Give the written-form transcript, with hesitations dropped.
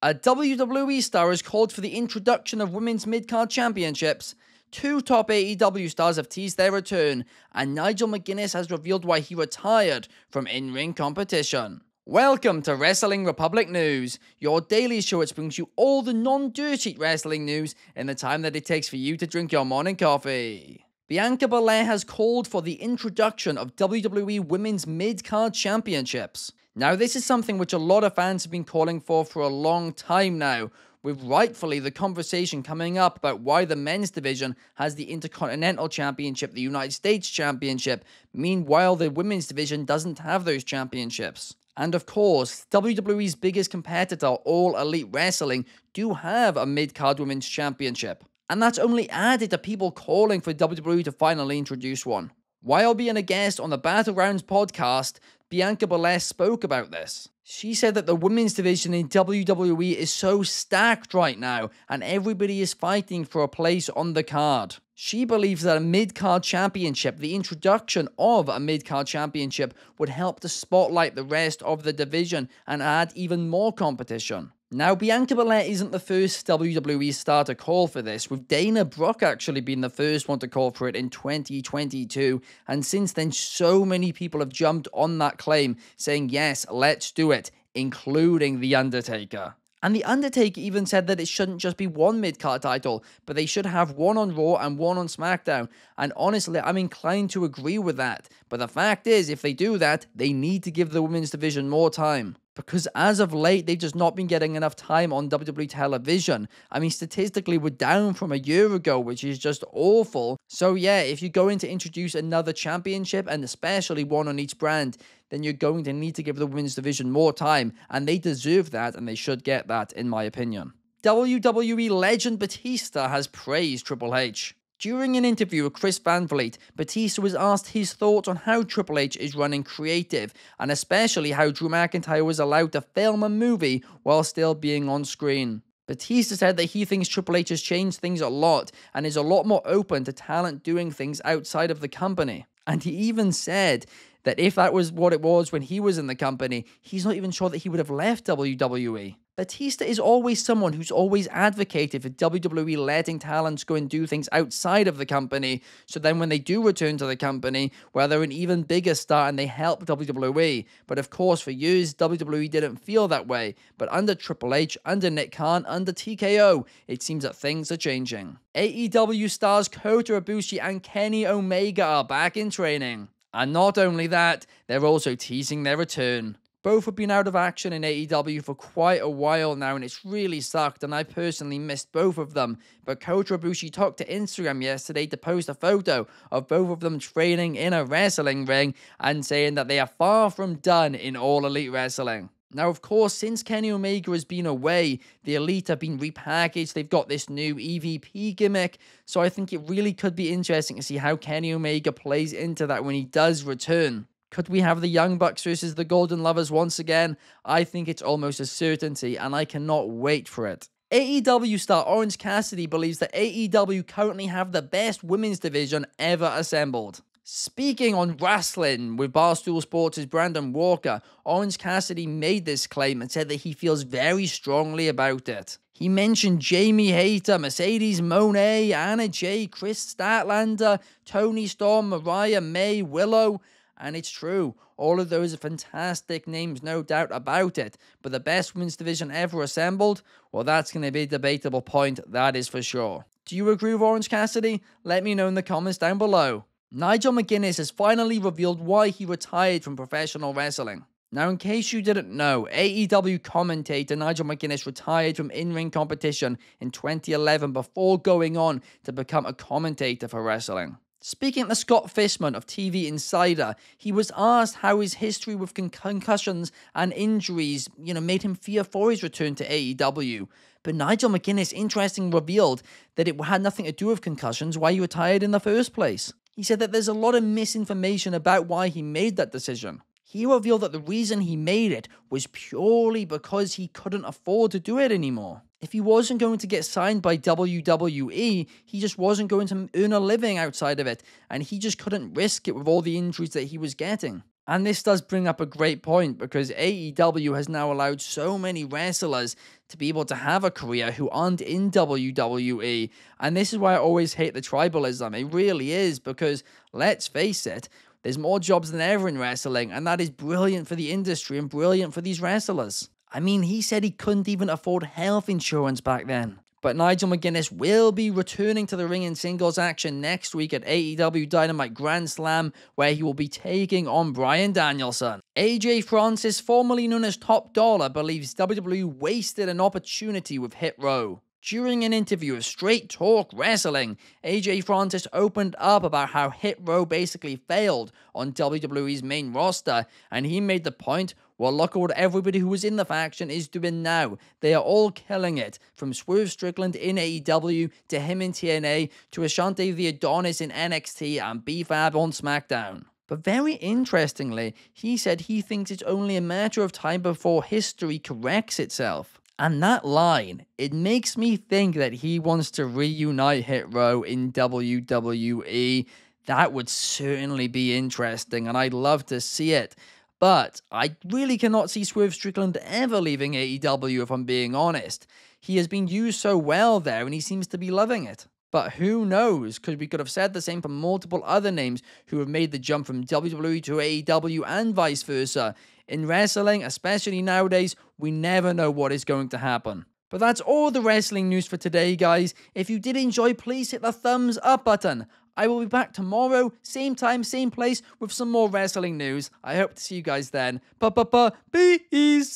A WWE star has called for the introduction of women's mid-card championships. Two top AEW stars have teased their return, and Nigel McGuinness has revealed why he retired from in-ring competition. Welcome to Wrestling Republic News, your daily show which brings you all the non-dirt sheet wrestling news in the time that it takes for you to drink your morning coffee. Bianca Belair has called for the introduction of WWE Women's Mid-Card Championships. Now, this is something which a lot of fans have been calling for a long time now, with rightfully the conversation coming up about why the men's division has the Intercontinental Championship, the United States Championship, meanwhile the women's division doesn't have those championships. And of course, WWE's biggest competitor, All Elite Wrestling, do have a mid-card women's championship. And that's only added to people calling for WWE to finally introduce one. While being a guest on the Battlegrounds podcast, Bianca Belair spoke about this. She said that the women's division in WWE is so stacked right now, and everybody is fighting for a place on the card. She believes that a mid-card championship, the introduction of a mid-card championship, would help to spotlight the rest of the division and add even more competition. Now, Bianca Belair isn't the first WWE star to call for this, with Dana Brooke actually being the first one to call for it in 2022, and since then so many people have jumped on that claim, saying yes, let's do it, including The Undertaker. And The Undertaker even said that it shouldn't just be one mid-card title, but they should have one on Raw and one on SmackDown, and honestly, I'm inclined to agree with that. But the fact is, if they do that, they need to give the women's division more time. Because as of late, they've just not been getting enough time on WWE television. I mean, statistically, we're down from a year ago, which is just awful. So yeah, if you're going to introduce another championship, and especially one on each brand, then you're going to need to give the women's division more time, and they deserve that, and they should get that, in my opinion. WWE legend Batista has praised Triple H. During an interview with Chris Van Vliet, Batista was asked his thoughts on how Triple H is running creative, and especially how Drew McIntyre was allowed to film a movie while still being on screen. Batista said that he thinks Triple H has changed things a lot, and is a lot more open to talent doing things outside of the company. And he even said that if that was what it was when he was in the company, he's not even sure that he would have left WWE. Batista is always someone who's always advocated for WWE letting talents go and do things outside of the company, so then when they do return to the company, well, they're an even bigger star and they help WWE. But of course, for years, WWE didn't feel that way. But under Triple H, under Nick Khan, under TKO, it seems that things are changing. AEW stars Kota Ibushi and Kenny Omega are back in training. And not only that, they're also teasing their return. Both have been out of action in AEW for quite a while now, and it's really sucked, and I personally missed both of them. But Kota Ibushi took to Instagram yesterday to post a photo of both of them training in a wrestling ring and saying that they are far from done in All Elite Wrestling. Now, of course, since Kenny Omega has been away, the Elite have been repackaged. They've got this new EVP gimmick, so I think it really could be interesting to see how Kenny Omega plays into that when he does return. Could we have the Young Bucks versus the Golden Lovers once again? I think it's almost a certainty, and I cannot wait for it. AEW star Orange Cassidy believes that AEW currently have the best women's division ever assembled. Speaking on wrestling with Barstool Sports' Brandon Walker, Orange Cassidy made this claim and said that he feels very strongly about it. He mentioned Jamie Hayter, Mercedes Moné, Anna Jay, Chris Statlander, Toni Storm, Mariah May, Willow. And it's true, all of those are fantastic names, no doubt about it. But the best women's division ever assembled? Well, that's going to be a debatable point, that is for sure. Do you agree with Orange Cassidy? Let me know in the comments down below. Nigel McGuinness has finally revealed why he retired from professional wrestling. Now, in case you didn't know, AEW commentator Nigel McGuinness retired from in-ring competition in 2011 before going on to become a commentator for wrestling. Speaking to Scott Fishman of TV Insider, he was asked how his history with concussions and injuries, made him fear for his return to AEW. But Nigel McGuinness interestingly revealed that it had nothing to do with concussions, why he retired in the first place. He said that there's a lot of misinformation about why he made that decision. He revealed that the reason he made it was purely because he couldn't afford to do it anymore. If he wasn't going to get signed by WWE, he just wasn't going to earn a living outside of it, and he just couldn't risk it with all the injuries that he was getting. And this does bring up a great point, because AEW has now allowed so many wrestlers to be able to have a career who aren't in WWE. And this is why I always hate the tribalism. It really is, because let's face it, there's more jobs than ever in wrestling, and that is brilliant for the industry and brilliant for these wrestlers. I mean, he said he couldn't even afford health insurance back then. But Nigel McGuinness will be returning to the ring in singles action next week at AEW Dynamite Grand Slam, where he will be taking on Bryan Danielson. AJ Francis, formerly known as Top Dollar, believes WWE wasted an opportunity with Hit Row. During an interview with Straight Talk Wrestling, AJ Francis opened up about how Hit Row basically failed on WWE's main roster, and he made the point, well, look at what everybody who was in the faction is doing now. They are all killing it, from Swerve Strickland in AEW, to him in TNA, to Ashante the Adonis in NXT, and B-Fab on SmackDown. But very interestingly, he said he thinks it's only a matter of time before history corrects itself. And that line, it makes me think that he wants to reunite Hit Row in WWE. That would certainly be interesting, and I'd love to see it. But I really cannot see Swerve Strickland ever leaving AEW, if I'm being honest. He has been used so well there, and he seems to be loving it. But who knows, because we could have said the same for multiple other names who have made the jump from WWE to AEW and vice versa. In wrestling, especially nowadays, we never know what is going to happen. But that's all the wrestling news for today, guys. If you did enjoy, please hit the thumbs up button. I will be back tomorrow, same time, same place, with some more wrestling news. I hope to see you guys then. Peace!